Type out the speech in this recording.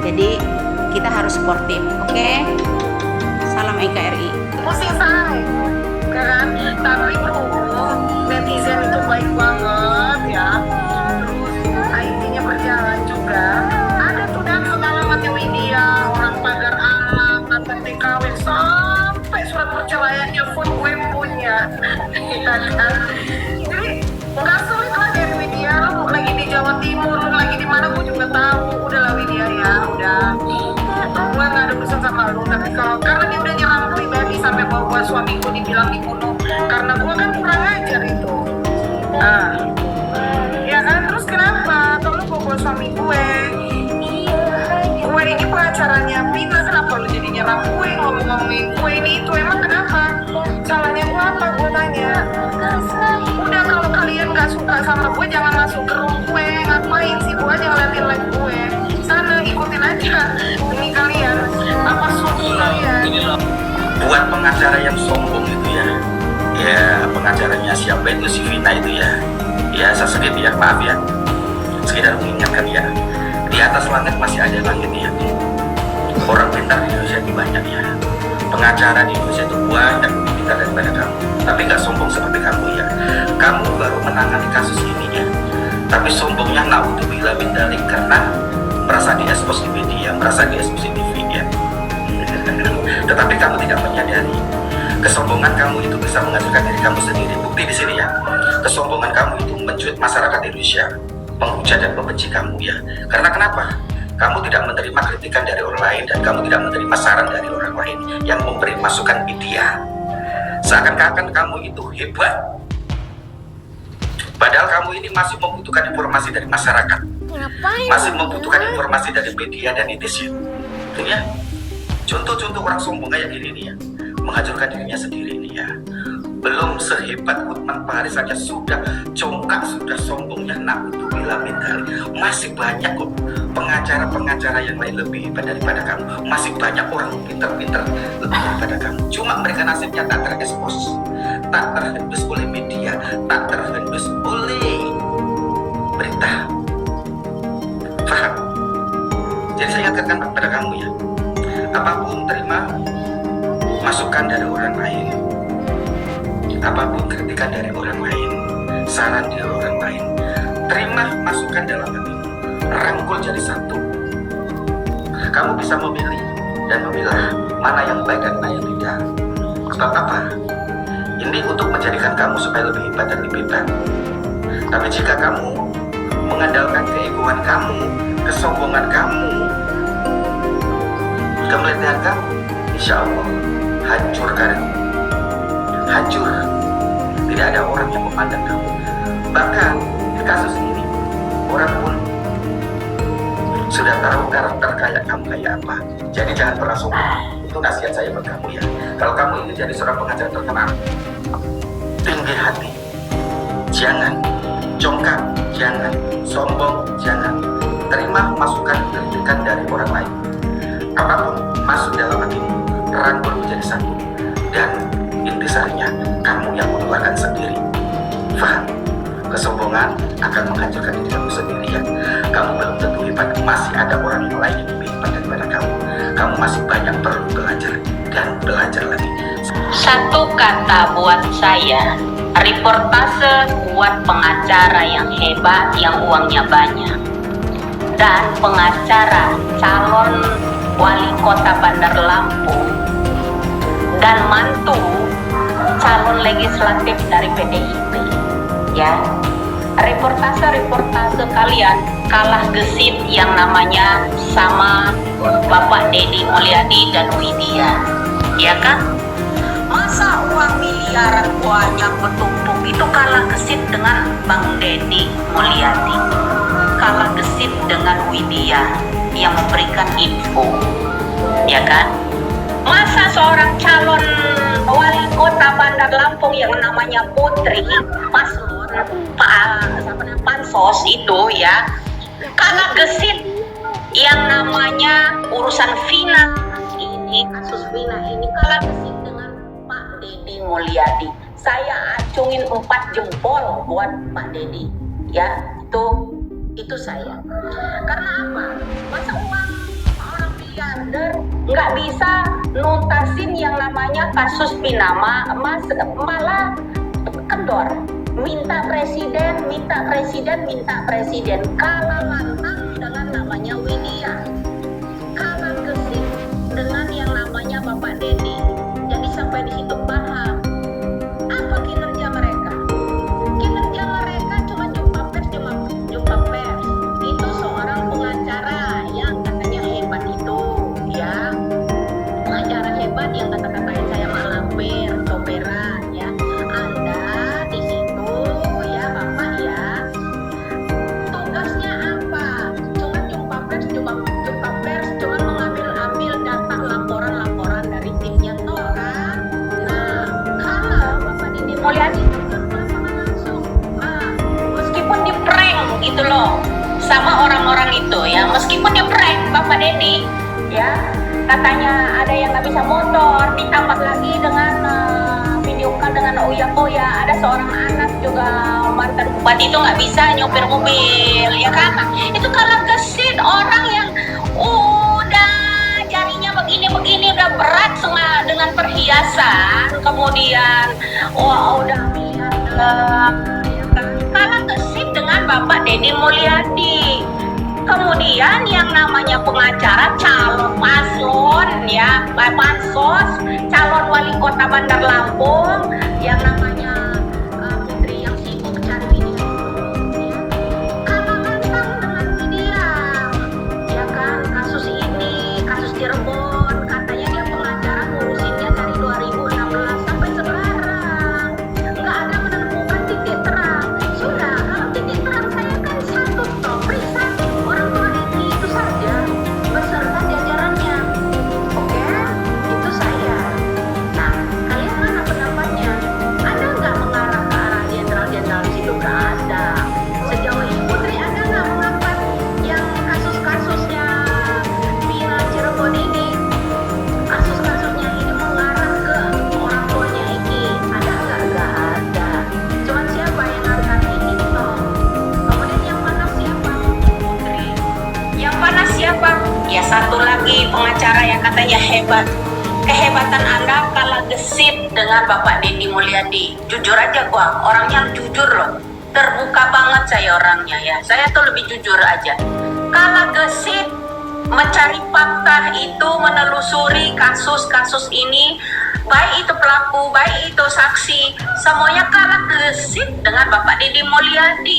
Jadi kita harus sportif, oke? Salam NKRI. Pusing say, kan? Tapi berhubung netizen itu baik banget ya, terus IT-nya berjalan juga. Ada tuh dan pengalamannya Widya, orang pagar alam, mantan TKW, sampai surat perceraiannya pun gue punya. Ya kan? Jadi nggak sulit lah dari Widya, lu lagi di Jawa Timur, lu lagi di mana gue juga tahu. Udahlah Widya ya, udah. Gue nggak ada urusan sama lu, tapi kalau karena dia udah nyerang pribadi sampai bawa suamiku dibilang dibunuh karena gue kan kurang ajar itu. Nah, ya kan, terus kenapa kalau lu bawa suami gue ini pengacaranya Pina, kenapa lu jadi nyerang gue, ngomong-ngomongin gue ini itu, emang kenapa? Salahnya gue apa, gue tanya. Udah, kalau kalian nggak suka sama gue jangan masuk ke room gue, ngapain sih gue aja ngeliatin live gue sana, ikutin aja demi kalian, apa suku kalian. Buat pengacara yang sombong itu ya pengacaranya siapa itu, si Vina itu ya saya sedikit ya, maaf ya, sekedar mengingatkan ya, di atas langit masih ada langit ya. Orang pintar di Indonesia itu banyak ya, pengacara di Indonesia itu banyak lebih pintar daripada kamu, tapi nggak sombong seperti kamu ya. Kamu baru menangani kasus ini ya, tapi sombongnya naudzubillah min dzalik, karena merasa diekspos di media, merasa diekspos di TV ya. Tetapi kamu tidak menyadari kesombongan kamu itu bisa menghancurkan diri kamu sendiri. Bukti di sini ya, kesombongan kamu itu mencuit masyarakat Indonesia, menghujat dan membenci kamu ya. Karena kenapa? Kamu tidak menerima kritikan dari orang lain dan kamu tidak menerima saran dari orang lain yang memberi masukan ideal. Seakan-akan kamu itu hebat, padahal kamu ini masih membutuhkan informasi dari masyarakat, masih membutuhkan informasi dari media dan netizen. Itu ya, contoh-contoh orang sombong kayak gini nih ya, menghancurkan dirinya sendiri nih ya. Belum sehebat Hotman Paris saja sudah congkak, sudah sombongnya naudzubillah min dzalik. Masih banyak kok pengacara-pengacara yang lain lebih hebat daripada kamu. Masih banyak orang pintar-pintar lebih daripada kamu. Cuma mereka nasibnya tak terekspos, tak terhembus oleh media, tak terhembus oleh berita. Paham? Jadi saya ingatkan kepada kamu ya, apapun terima masukan dari orang lain, apapun kritikan dari orang lain, saran dari orang lain, terima masukan dalam hatimu, rangkul jadi satu. Kamu bisa memilih dan memilah mana yang baik dan mana yang tidak. Sebab apa? Ini untuk menjadikan kamu supaya lebih hebat dan lebih hebat. Tapi jika kamu mengandalkan keegoan kamu, kesombongan kamu, kemeletehan kamu, insya Allah hancur karirmu, hancur. Tidak ada orang yang memandang kamu. Bahkan di kasus ini orang pun sudah tahu karakter kayak kamu kayak apa. Jadi jangan pernah sombong. Itu nasihat saya buat kamu ya. Kalau kamu ini jadi seorang pengajar terkenal, tinggi hati, jangan congkak, jangan sombong, jangan. Terima masukan kritikan dari orang lain. Apapun masuk dalam hatimu, rangkul menjadi satu, dan intisarinya kamu yang mengeluarkan sendiri. Faham? Kesombongan akan menghancurkan diri kamu sendiri ya. Kamu belum tentu hebat, masih ada orang yang lain yang lebih hebat daripada kamu. Kamu masih banyak perlu belajar dan belajar lagi. Satu kata buat saya, reportase buat pengacara yang hebat, yang uangnya banyak, dan pengacara calon wali kota Bandar Lampung dan mantu calon legislatif dari PDIP ya. Reportase kalian kalah gesit yang namanya sama Bapak Deddy Mulyadi dan Widya, ya kan? Masa uang miliaran banyak bertumpuk itu kalah gesit dengan Bang Deddy Mulyadi, kalah gesit dengan Widya yang memberikan info, ya kan? Masa seorang calon wali kota Bandar Lampung yang namanya Putri Paslon Pansos itu ya kalah gesit yang namanya urusan Vina ini, kasus Vina ini kalah gesit dengan Pak Deddy Mulyadi. Saya acungin 4 jempol buat Pak Deddy ya, itu saya. Karena apa? Masa uang nggak bisa nuntasin yang namanya kasus Pinama, malah kendor, minta presiden, kalah lantang dengan namanya Widya, kalah gesit dengan yang namanya Bapak Dedi. Jadi sampai di situ paham apa kinerja mereka. Kinerja mereka cuma jumpa pers. Itu seorang pengacara yang katanya hebat itu, ya. Pengacara hebat yang kata-katain saya malampir, toperan, ya. Anda di situ, ya Bapak, ya. Tugasnya apa? Cuma jumpa pers, cuma mengambil data laporan dari timnya toh kan. Nah, kalau Bapak Dedi Mulyadi langsung, meskipun di prank gitu loh sama orang-orang itu, ya, meskipun di prank Bapak Dedi, ya, katanya ada yang nggak bisa motor, ditambah lagi dengan video call dengan Oya, ada seorang anak juga mantan bupati itu nggak bisa nyopir mobil, ya kan? Itu kalah gesit orang yang udah jarinya begini udah berat dengan perhiasan, kemudian udah miliar, kalah gesit dengan Bapak Dedi Mulyadi. Kemudian yang namanya pengacara calon paslon, ya, pansos, calon wali kota Bandar Lampung, yang namanya putri yang sibuk cari video, ya, kalah lantang dengan media, ya kan? Kasus ini, kasus Cirebon, katanya dia pengacara ngurusinnya dari 2016 sampai sekarang, nggak ada menemukan titik terang. Sudah, kalau titik terang saya kan satu stop, periksa orang tua ini itu saja beserta jajarannya. Oke, itu saya. Nah, kalian mana pendapatnya? Ada nggak mengarah ke arah jenderal-jenderal di situ? Nggak ada. Sejauh ini Putri ada nggak mengangkat yang kasus-kasusnya Vina Cirebon ini? Kasus-kasusnya ini mengarah ke orang tuanya Iki. Ada nggak? Nggak ada. Cuman siapa yang angkat ini? Oh. Kemudian yang panas siapa? Putri. Yang panas siapa? Ya satu lagi pengacara yang katanya hebat. Kehebatan Anda kalah gesit dengan Bapak Dedi Mulyadi. Jujur aja gua, orangnya jujur loh. Terbuka banget saya orangnya, ya. Saya tuh lebih jujur aja. Kalah gesit mencari fakta itu, menelusuri kasus-kasus ini, baik itu pelaku, baik itu saksi, semuanya kalah gesit dengan Bapak Dedi Mulyadi.